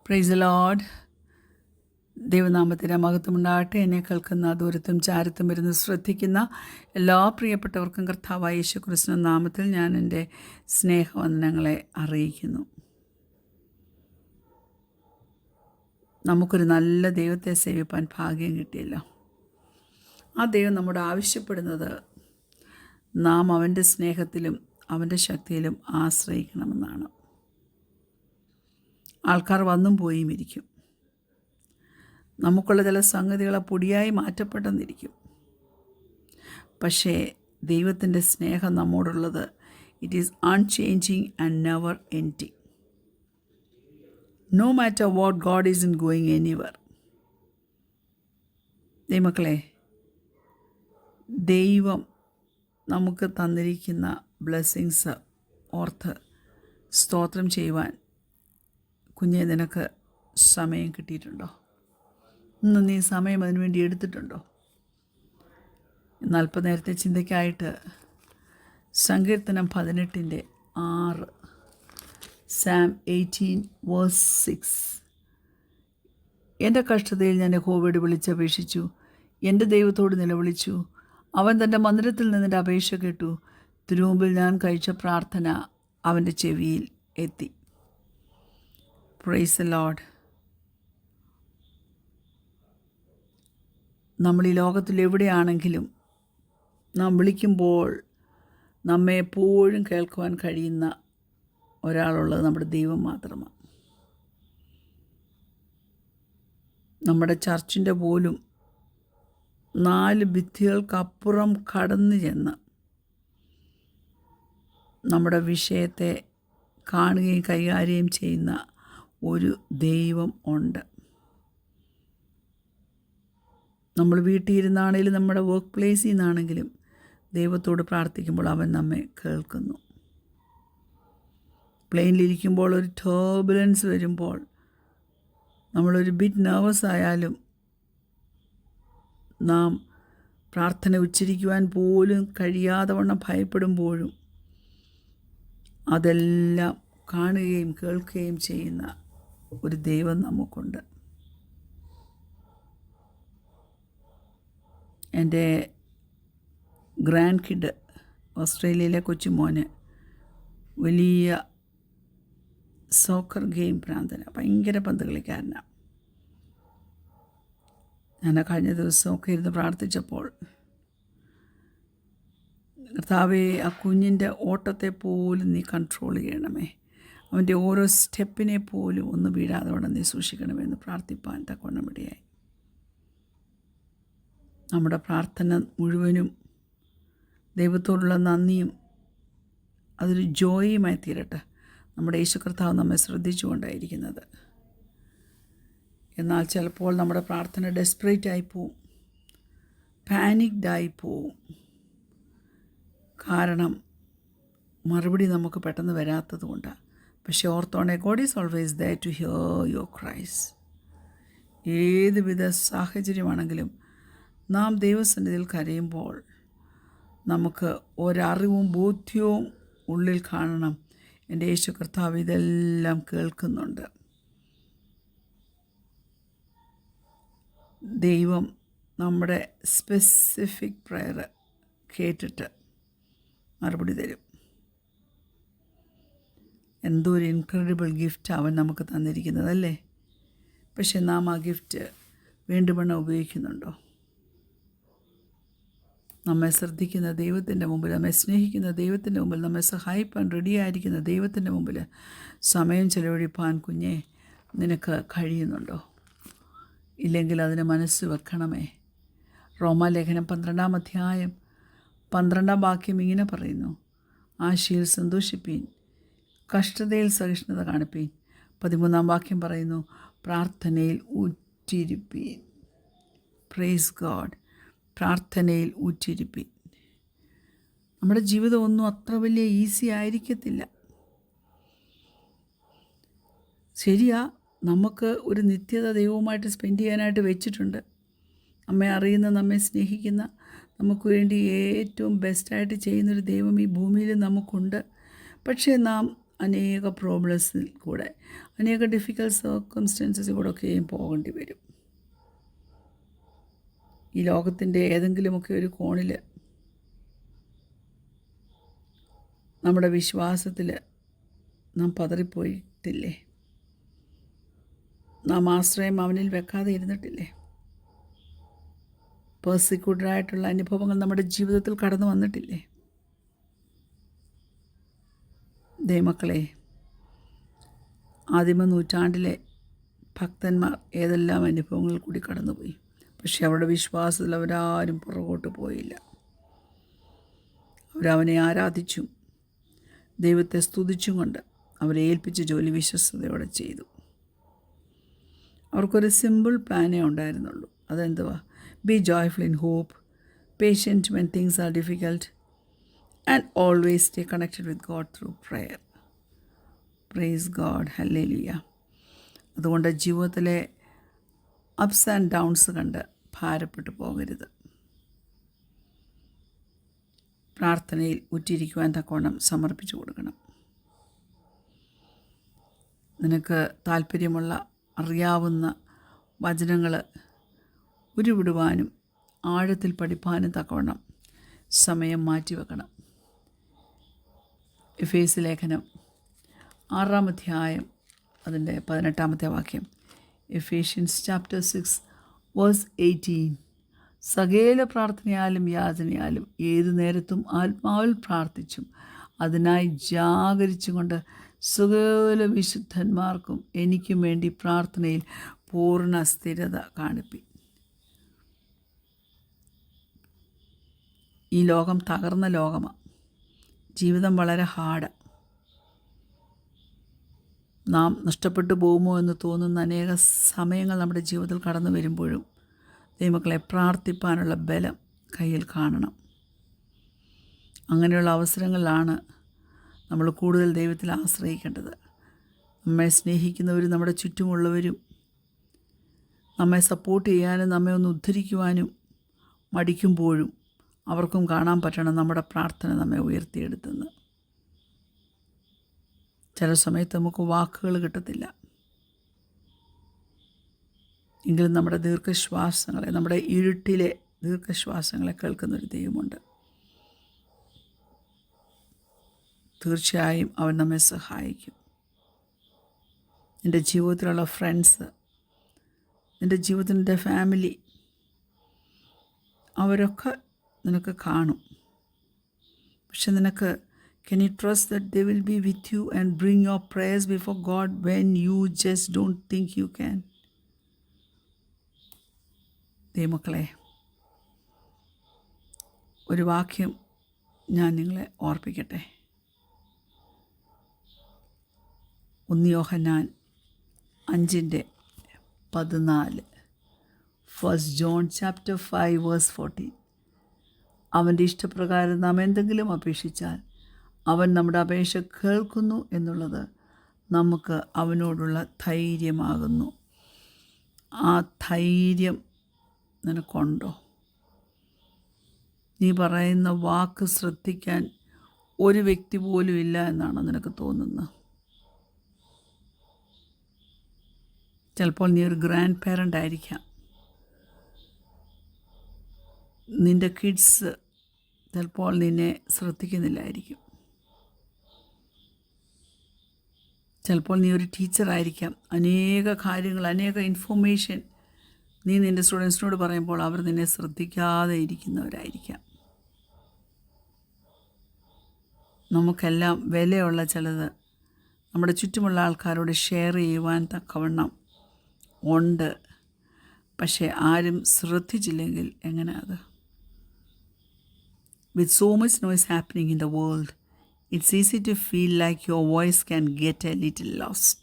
Price the Lord. ദൈവനാമത്തിന് മഹത്വമുണ്ടാകട്ടെ. എന്നെ കേൾക്കുന്ന ദൂരത്തും ചാരത്തും ഇരുന്ന് ശ്രദ്ധിക്കുന്ന എല്ലാ പ്രിയപ്പെട്ടവർക്കും കർത്താവായ യേശുക്രിസ്തുവിന്റെ നാമത്തിൽ ഞാൻ എൻ്റെ സ്നേഹവന്ദനങ്ങളെ അറിയിക്കുന്നു. നമുക്കൊരു നല്ല ദൈവത്തെ സേവിപ്പാൻ ഭാഗ്യം കിട്ടിയല്ലോ. ആ ദൈവം നമ്മോട് ആവശ്യപ്പെടുന്നത് നാം അവൻ്റെ സ്നേഹത്തിലും അവൻ്റെ ശക്തിയിലും ആശ്രയിക്കണമെന്നാണ്. ആൾക്കാർ വന്നും പോയും ഇരിക്കും. നമുക്കുള്ള ചില സംഗതികളെ പൊടിയായി മാറ്റപ്പെട്ടെന്നിരിക്കും. പക്ഷേ ദൈവത്തിൻ്റെ സ്നേഹം നമ്മോടുള്ളത് it is unchanging and never ending. No matter what God is in going anywhere. ദൈവമക്കളെ, ദൈവം നമുക്ക് തന്നിരിക്കുന്ന ബ്ലെസ്സിങ്സ് ഓർത്ത് സ്തോത്രം ചെയ്യുവാൻ കുഞ്ഞെ നിനക്ക് സമയം കിട്ടിയിട്ടുണ്ടോ? ഇന്ന് നീ സമയം അതിനു വേണ്ടി എടുത്തിട്ടുണ്ടോ? എന്നാൽ ഇപ്പം നേരത്തെ ചിന്തയ്ക്കായിട്ട് സങ്കീർത്തനം 18:6, Psalm 18:6. എൻ്റെ കഷ്ടതയിൽ ഞാൻ യഹോവയോട് വിളിച്ചപേക്ഷിച്ചു, എൻ്റെ ദൈവത്തോട് നിലവിളിച്ചു. അവൻ തൻ്റെ മന്ദിരത്തിൽ നിന്നെൻ്റെ അപേക്ഷ കേട്ടു. തിരുമുമ്പിൽ ഞാൻ കഴിച്ച പ്രാർത്ഥന അവൻ്റെ ചെവിയിൽ എത്തി. Price the Lord. നമ്മൾ ഈ ലോകത്തിൽ എവിടെയാണെങ്കിലും നാം വിളിക്കുമ്പോൾ നമ്മെ എപ്പോഴും കേൾക്കുവാൻ കഴിയുന്ന ഒരാളുള്ളത് നമ്മുടെ ദൈവം മാത്രമാണ്. നമ്മുടെ ചർച്ചിൻ്റെ പോലും 4 ഭിത്തികൾക്കപ്പുറം കടന്നു ചെന്ന് നമ്മുടെ വിഷയത്തെ കാണുകയും കൈകാര്യം ചെയ്യുന്ന ഒരു ദൈവം ഉണ്ട്. നമ്മൾ വീട്ടിൽ ഇരുന്നാണെങ്കിലും നമ്മുടെ വർക്ക് പ്ലേസിൽ നിന്നാണെങ്കിലും ദൈവത്തോട് പ്രാർത്ഥിക്കുമ്പോൾ അവൻ നമ്മെ കേൾക്കുന്നു. പ്ലെയിനിലിരിക്കുമ്പോൾ ഒരു ടർബുലൻസ് വരുമ്പോൾ നമ്മളൊരു ബിറ്റ് നെർവസ് ആയാലും നാം പ്രാർത്ഥന ഉച്ചരിക്കുവാൻ പോലും കഴിയാതെ വണ്ണം ഭയപ്പെടുമ്പോഴും അതെല്ലാം കാണുകയും കേൾക്കുകയും ചെയ്യുന്ന ഒരു ദൈവം നമുക്കുണ്ട്. എൻ്റെ ഗ്രാൻഡ് കിഡ്, ഓസ്ട്രേലിയയിലെ കൊച്ചുമോന് വലിയ സോക്കർ ഗെയിം ഭ്രാന്തന, ഭയങ്കര പന്ത് കളിക്കാരനാണ്. ഞാൻ കഴിഞ്ഞ ദിവസമൊക്കെ ഇരുന്ന് പ്രാർത്ഥിച്ചപ്പോൾ, കർത്താവേ, ആ കുഞ്ഞിൻ്റെ ഓട്ടത്തെ പോലും നീ കൺട്രോൾ ചെയ്യണമേ, അവൻ്റെ ഓരോ സ്റ്റെപ്പിനെ പോലും ഒന്ന് വീഴാതെ വണ്ണം നീ സൂക്ഷിക്കണമെന്ന് പ്രാർത്ഥിപ്പാൻ തക്കവണ്ണം ഇടയായി. നമ്മുടെ പ്രാർത്ഥന മുഴുവനും ദൈവത്തോടുള്ള നന്ദിയും അതൊരു ജോയുമായി തീരട്ടെ. നമ്മുടെ യേശു കർത്താവ് നമ്മെ ശ്രദ്ധിച്ചുകൊണ്ടായിരിക്കുന്നത്. എന്നാൽ ചിലപ്പോൾ നമ്മുടെ പ്രാർത്ഥന ഡെസ്പറേറ്റായി പോവും, പാനിക്ഡായി പോവും. കാരണം മറുപടി നമുക്ക് പെട്ടെന്ന് വരാത്തത് കൊണ്ടാണ്. പക്ഷേ ഓർത്തോണേ, God is always there to hear your cries. ഏതുവിധ സാഹചര്യമാണെങ്കിലും നാം ദൈവസന്നിധിയിൽ കരയുമ്പോൾ നമുക്ക് ഒരറിവും ബോധ്യവും ഉള്ളിൽ കാണണം, എൻ്റെ യേശു കർത്താവ് ഇതെല്ലാം കേൾക്കുന്നുണ്ട്. ദൈവം നമ്മുടെ സ്പെസിഫിക് പ്രയർ കേട്ടിട്ട് മറുപടി തരും. എന്തോ ഒരു ഇൻക്രെഡിബിൾ ഗിഫ്റ്റ് അവൻ നമുക്ക് തന്നിരിക്കുന്നതല്ലേ. പക്ഷെ നാം ആ ഗിഫ്റ്റ് വേണ്ടുവണ്ണം ഉപയോഗിക്കുന്നുണ്ടോ? നമ്മെ ശ്രദ്ധിക്കുന്ന ദൈവത്തിൻ്റെ മുമ്പിൽ, നമ്മെ സ്നേഹിക്കുന്ന ദൈവത്തിൻ്റെ മുമ്പിൽ, നമ്മെ സഹായിപ്പാൻ റെഡിയായിരിക്കുന്ന ദൈവത്തിൻ്റെ മുമ്പിൽ സമയം ചെലവഴിപ്പാൻ കുഞ്ഞെ നിനക്ക് കഴിയുന്നുണ്ടോ? ഇല്ലെങ്കിൽ അതിന് മനസ്സ് വെക്കണമേ. റോമാലേഖനം 12:12 ഇങ്ങനെ പറയുന്നു, ആശയിൽ സന്തോഷിപ്പീൻ, കഷ്ടതയിൽ സഹിഷ്ണുത കാണിപ്പീൻ. 13 പറയുന്നു, പ്രാർത്ഥനയിൽ ഊറ്റിരിപ്പീൻ. Praise God. പ്രാർത്ഥനയിൽ ഊറ്റിരിപ്പീൻ. നമ്മുടെ ജീവിതം ഒന്നും അത്ര വലിയ ഈസി ആയിരിക്കത്തില്ല. ശരിയാ, നമുക്ക് ഒരു നിത്യത ദൈവവുമായിട്ട് സ്പെൻഡ് ചെയ്യാനായിട്ട് വെച്ചിട്ടുണ്ട്. നമ്മെ അറിയുന്ന, നമ്മെ സ്നേഹിക്കുന്ന, നമുക്ക് വേണ്ടി ഏറ്റവും ബെസ്റ്റായിട്ട് ചെയ്യുന്നൊരു ദൈവം ഈ ഭൂമിയിൽ നമുക്കുണ്ട്. പക്ഷേ നാം അനേക പ്രോബ്ലംസിൽ കൂടെ, അനേക ഡിഫിക്കൽട്ട് സർക്കംസ്റ്റൻസസിൽ കൂടെ ഒക്കെയും പോകേണ്ടി വരും. ഈ ലോകത്തിൻ്റെ ഏതെങ്കിലുമൊക്കെ ഒരു കോണിൽ നമ്മുടെ വിശ്വാസത്തിൽ നാം പതറിപ്പോയിട്ടില്ലേ? നാം ആശ്രയം അവനിൽ വെക്കാതെ ഇരുന്നിട്ടില്ലേ? പേഴ്സിക്യൂട്ടഡായിട്ടുള്ള അനുഭവങ്ങൾ നമ്മുടെ ജീവിതത്തിൽ കടന്നു വന്നിട്ടില്ലേ? ദൈവമക്കളെ, ആദിമ നൂറ്റാണ്ടിലെ ഭക്തന്മാർ ഏതെല്ലാം അനുഭവങ്ങളിൽ കൂടി കടന്നുപോയി. പക്ഷെ അവരുടെ വിശ്വാസത്തിൽ അവരാരും പുറകോട്ട് പോയില്ല. അവരവനെ ആരാധിച്ചും ദൈവത്തെ സ്തുതിച്ചും കൊണ്ട് അവരെ ഏൽപ്പിച്ച ജോലി വിശ്വസ്തയോടെ ചെയ്തു. അവർക്കൊരു സിമ്പിൾ പ്ലാനേ ഉണ്ടായിരുന്നുള്ളൂ. അതെന്തുവാ? Be joyful in hope, patient when things are difficult, and always stay connected with God through prayer. Praise God, hallelujah. അതുകൊണ്ട് ജീവിതത്തിലെ അപ്സ് ആൻഡ് ഡൗൺസ് കണ്ട് ഭാരപ്പെട്ടു പോകരുത്. പ്രാർത്ഥനയിൽ ഉറ്റിരിക്കുവാൻ തക്കവണ്ണം സമർപ്പിച്ചു കൊടുക്കണം. നിനക്ക് താല്പര്യമുള്ള അറിയാവുന്ന വചനങ്ങൾ ഉരുവിടുവാനും ആഴത്തിൽ പഠിപ്പാനും തക്കവണ്ണം സമയം മാറ്റിവെക്കണം. എഫേസ്യ ലേഖനം 6-ാം അധ്യായം അതിൻ്റെ 18-ാമത്തെ വാക്യം. Ephesians chapter 6 verse 18. സകല പ്രാർത്ഥനയാലും യാചനയാലും ഏതു നേരത്തും ആത്മാവിൽ പ്രാർത്ഥിച്ചും അതിനായി ജാഗരിച്ചും കൊണ്ട് സകല വിശുദ്ധന്മാർക്കും എനിക്കും വേണ്ടി പ്രാർത്ഥനയിൽ പൂർണ്ണ സ്ഥിരത കാണിപ്പി. ഈ ലോകം തകർന്ന ലോകമാണ്. ജീവിതം വളരെ ഹാർഡാണ്. നാം നഷ്ടപ്പെട്ടു പോകുമോ എന്ന് തോന്നുന്ന അനേക സമയങ്ങൾ നമ്മുടെ ജീവിതത്തിൽ കടന്നു വരുമ്പോഴും ദൈവമക്കളെ പ്രാർത്ഥിപ്പാനുള്ള ബലം കയ്യിൽ കാണണം. അങ്ങനെയുള്ള അവസരങ്ങളിലാണ് നമ്മൾ കൂടുതൽ ദൈവത്തിൽ ആശ്രയിക്കേണ്ടത്. നമ്മെ സ്നേഹിക്കുന്നവരും നമ്മുടെ ചുറ്റുമുള്ളവരും നമ്മെ സപ്പോർട്ട് ചെയ്യാനും നമ്മെ ഒന്ന് ഉദ്ധരിക്കുവാനും മടിക്കുമ്പോഴും അവർക്കും കാണാൻ പറ്റണം നമ്മുടെ പ്രാർത്ഥന നമ്മെ ഉയർത്തിയെടുത്തെന്ന്. ചില സമയത്ത് നമുക്ക് വാക്കുകൾ കിട്ടത്തില്ല. എങ്കിലും നമ്മുടെ ദീർഘശ്വാസങ്ങളെ, നമ്മുടെ ഇരുട്ടിലെ ദീർഘശ്വാസങ്ങളെ കേൾക്കുന്നൊരു ദൈവമുണ്ട്. തീർച്ചയായും അവൻ നമ്മെ സഹായിക്കും. നിൻ്റെ ജീവിതത്തിലുള്ള ഫ്രണ്ട്സ്, നിൻ്റെ ജീവിതത്തിൻ്റെ ഫാമിലി, അവരൊക്കെ നിനക്ക് കാണും. പക്ഷെ നിനക്ക് can you trust that they will be with you and bring your prayers before God when you just don't think you can? ദൈവമക്കളെ, ഒരു വാക്യം ഞാൻ നിങ്ങളെ ഓർപ്പിക്കട്ടെ. 1 യോഹന്നാൻ 5:14. 1 John chapter 5 verse 14. അവൻ്റെ ഇഷ്ടപ്രകാരം നാം എന്തെങ്കിലും അപേക്ഷിച്ചാൽ അവൻ നമ്മുടെ അപേക്ഷ കേൾക്കുന്നു എന്നുള്ളത് നമുക്ക് അവനോടുള്ള ധൈര്യമാകുന്നു. ആ ധൈര്യം നിനക്കുണ്ടോ? നീ പറയുന്ന വാക്ക് ശ്രദ്ധിക്കാൻ ഒരു വ്യക്തി പോലും ഇല്ല എന്നാണ് നിനക്ക് തോന്നുന്നത്. ചിലപ്പോൾ നീ ഒരു ഗ്രാൻഡ് പേരൻ്റ് ആയിരിക്കാം. നിൻ്റെ കിഡ്സ് ചിലപ്പോൾ നിന്നെ ശ്രദ്ധിക്കുന്നില്ലായിരിക്കും. ചിലപ്പോൾ നീ ഒരു ടീച്ചറായിരിക്കാം. അനേക കാര്യങ്ങൾ, അനേക ഇൻഫോർമേഷൻ നീ നിൻ്റെ സ്റ്റുഡൻസിനോട് പറയുമ്പോൾ അവർ നിന്നെ ശ്രദ്ധിക്കാതെ ഇരിക്കുന്നവരായിരിക്കാം. നമുക്കെല്ലാം വിലയുള്ള ചിലത് നമ്മുടെ ചുറ്റുമുള്ള ആൾക്കാരോട് ഷെയർ ചെയ്യുവാൻ തക്കവണ്ണം ഉണ്ട്. പക്ഷേ ആരും ശ്രദ്ധിച്ചില്ലെങ്കിൽ എങ്ങനെ അത്? With so much noise happening in the world, it's easy to feel like your voice can get a little lost.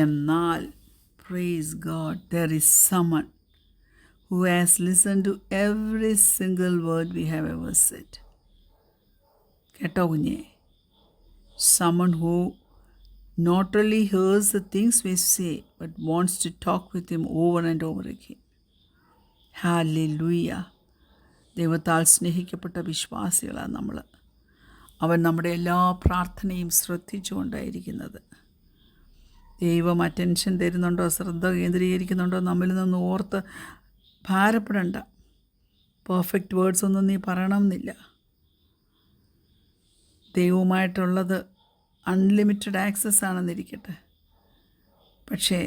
എന്നാൽ praise God, there is someone who has listened to every single word we have ever said. കേട്ടോ കുഞ്ഞേ? Someone who not only hears the things we say but wants to talk with him over and over again. Hallelujah. ദൈവത്താൽ സ്നേഹിക്കപ്പെട്ട വിശ്വാസികളാണ് നമ്മൾ. അവൻ നമ്മുടെ എല്ലാ പ്രാർത്ഥനയും ശ്രദ്ധിച്ചുകൊണ്ടായിരിക്കുന്നത്. ദൈവം അറ്റൻഷൻ തരുന്നുണ്ടോ, ശ്രദ്ധ കേന്ദ്രീകരിക്കുന്നുണ്ടോ നമ്മിൽ നിന്ന് ഓർത്ത് ഭാരപ്പെടണ്ട. പെർഫെക്റ്റ് വേർഡ്സ് ഒന്നും നീ പറയണമെന്നില്ല. ദൈവവുമായിട്ടുള്ളത് അൺലിമിറ്റഡ് ആക്സസ് ആണെന്നിരിക്കട്ടെ, പക്ഷേ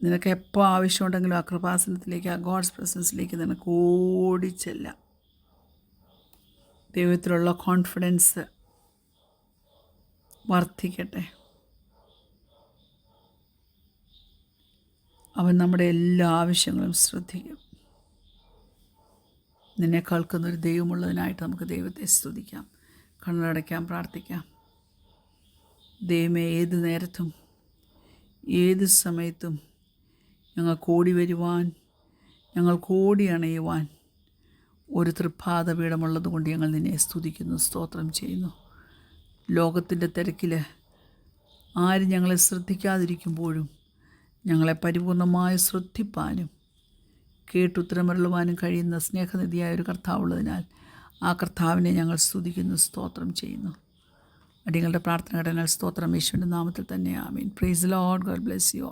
നിനക്ക് എപ്പോൾ ആവശ്യമുണ്ടെങ്കിലും ആ കൃപാസനത്തിലേക്ക്, ആ ഗോഡ്സ് പ്രസൻസിലേക്ക് നിനക്ക് ഓടിച്ചെല്ലാം. ദൈവത്തിലുള്ള കോൺഫിഡൻസ് വർദ്ധിക്കട്ടെ. അവൻ നമ്മുടെ എല്ലാ ആവശ്യങ്ങളും ശ്രദ്ധിക്കും. നിന്നെ കേൾക്കുന്നൊരു ദൈവമുള്ളതിനായിട്ട് നമുക്ക് ദൈവത്തെ സ്തുതിക്കാം. കണ്ണടയ്ക്കാം, പ്രാർത്ഥിക്കാം. ദൈവമേ, ഏത് നേരത്തും ഏത് സമയത്തും ഞങ്ങൾക്ക് ഓടി വരുവാൻ, ഞങ്ങൾക്ക് ഓടി അണയുവാൻ ഒരു തൃപ്പാദപീഠമുള്ളത് കൊണ്ട് ഞങ്ങൾ നിന്നെ സ്തുതിക്കുന്നു, സ്തോത്രം ചെയ്യുന്നു. ലോകത്തിൻ്റെ തിരക്കിൽ ആരും ഞങ്ങളെ ശ്രദ്ധിക്കാതിരിക്കുമ്പോഴും ഞങ്ങളെ പരിപൂർണമായി ശ്രദ്ധിപ്പാനും കേട്ടുത്തരമരുളുവാനും കഴിയുന്ന സ്നേഹനിധിയായ ഒരു കർത്താവുള്ളതിനാൽ ആ കർത്താവിനെ ഞങ്ങൾ സ്തുതിക്കുന്നു, സ്തോത്രം ചെയ്യുന്നു. അടികളുടെ പ്രാർത്ഥന ഘടനകൾ സ്തോത്രം യേശുവിൻ്റെ നാമത്തിൽ തന്നെ. ആമീൻ. Praise the Lord. God bless U.